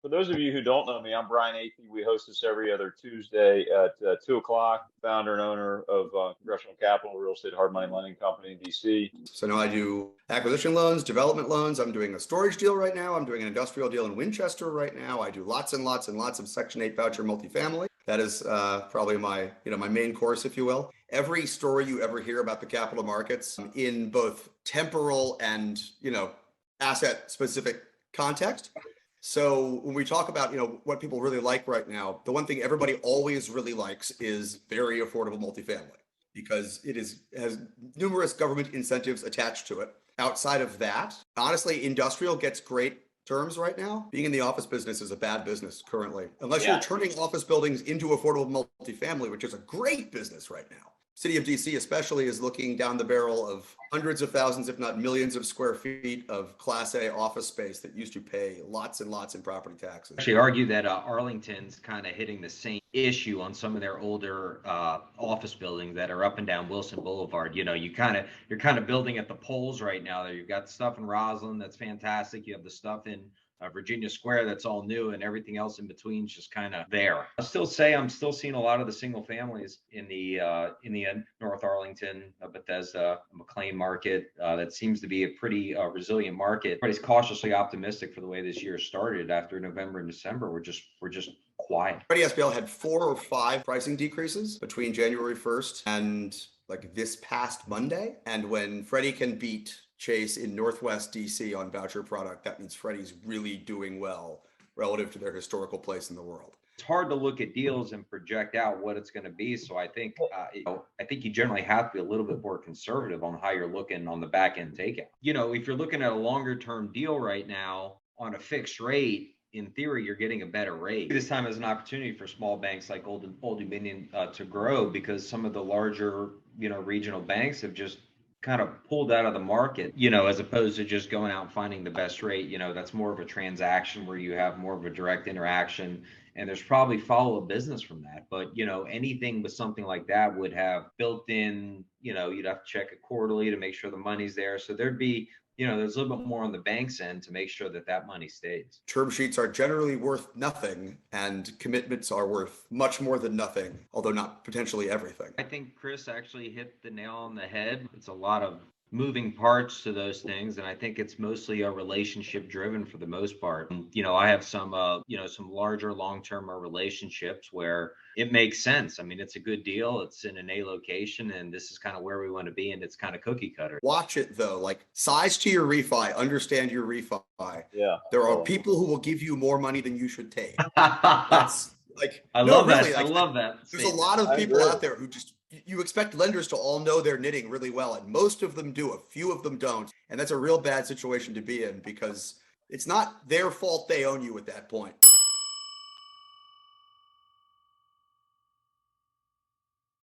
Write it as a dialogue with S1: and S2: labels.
S1: For those of you who don't know me, I'm Brian Athey. We host this every other Tuesday at 2 o'clock. Founder and owner of Congressional Capital, real estate hard money lending company in DC.
S2: So now I do acquisition loans, development loans. I'm doing a storage deal right now. I'm doing an industrial deal in Winchester right now. I do lots and lots and lots of Section 8 voucher multifamily. That is probably my main course, if you will. Every story you ever hear about the capital markets in both temporal and asset specific context. So when we talk about, what people really like right now, the one thing everybody always really likes is very affordable multifamily because it has numerous government incentives attached to it. Outside of that, honestly, industrial gets great terms right now. Being in the office business is a bad business currently, unless you're turning office buildings into affordable multifamily, which is a great business right now. City of DC especially is looking down the barrel of hundreds of thousands, if not millions of square feet of Class A office space that used to pay lots and lots in property taxes.
S3: Actually argue that Arlington's kind of hitting the same issue on some of their older office buildings that are up and down Wilson Boulevard. You're kind of building at the poles right now. You've got stuff in Roslyn that's fantastic. You have the stuff in Virginia Square that's all new, and everything else in between is just kind of there. I still say I'm still seeing a lot of the single families in the North Arlington, Bethesda, McLean market. That seems to be a pretty resilient market. Everybody's cautiously optimistic for the way this year started. After November and December, we're just quiet.
S2: Freddie SBL had 4 or 5 pricing decreases between January 1st and this past Monday. And when Freddie can beat Chase in Northwest DC on voucher product, that means Freddie's really doing well relative to their historical place in the world.
S3: It's hard to look at deals and project out what it's going to be. So I think you generally have to be a little bit more conservative on how you're looking on the back end takeout. If you're looking at a longer term deal right now on a fixed rate, in theory, you're getting a better rate. This time is an opportunity for small banks like Old Dominion to grow, because some of the larger, regional banks have just kind of pulled out of the market, as opposed to just going out and finding the best rate. That's more of a transaction where you have more of a direct interaction, and there's probably follow-up business from that. But, anything with something like that would have built in, you'd have to check it quarterly to make sure the money's there. So there'd be, there's a little bit more on the bank's end to make sure that money stays.
S2: Term sheets are generally worth nothing, and commitments are worth much more than nothing, although not potentially everything.
S3: I think Chris actually hit the nail on the head. It's a lot of moving parts to those things, and I think it's mostly a relationship driven for the most part. I have some larger long-term relationships where it makes sense. I mean, it's a good deal. It's in an A location, and this is kind of where we want to be, and it's kind of cookie cutter.
S2: Watch it though, size to your refi, understand your refi.
S1: Yeah.
S2: There are people who will give you more money than you should take.
S3: That's I love that.
S2: There's a lot of people out there who you expect lenders to all know their knitting really well, and most of them do. A few of them don't, and that's a real bad situation to be in, because it's not their fault they own you at that point.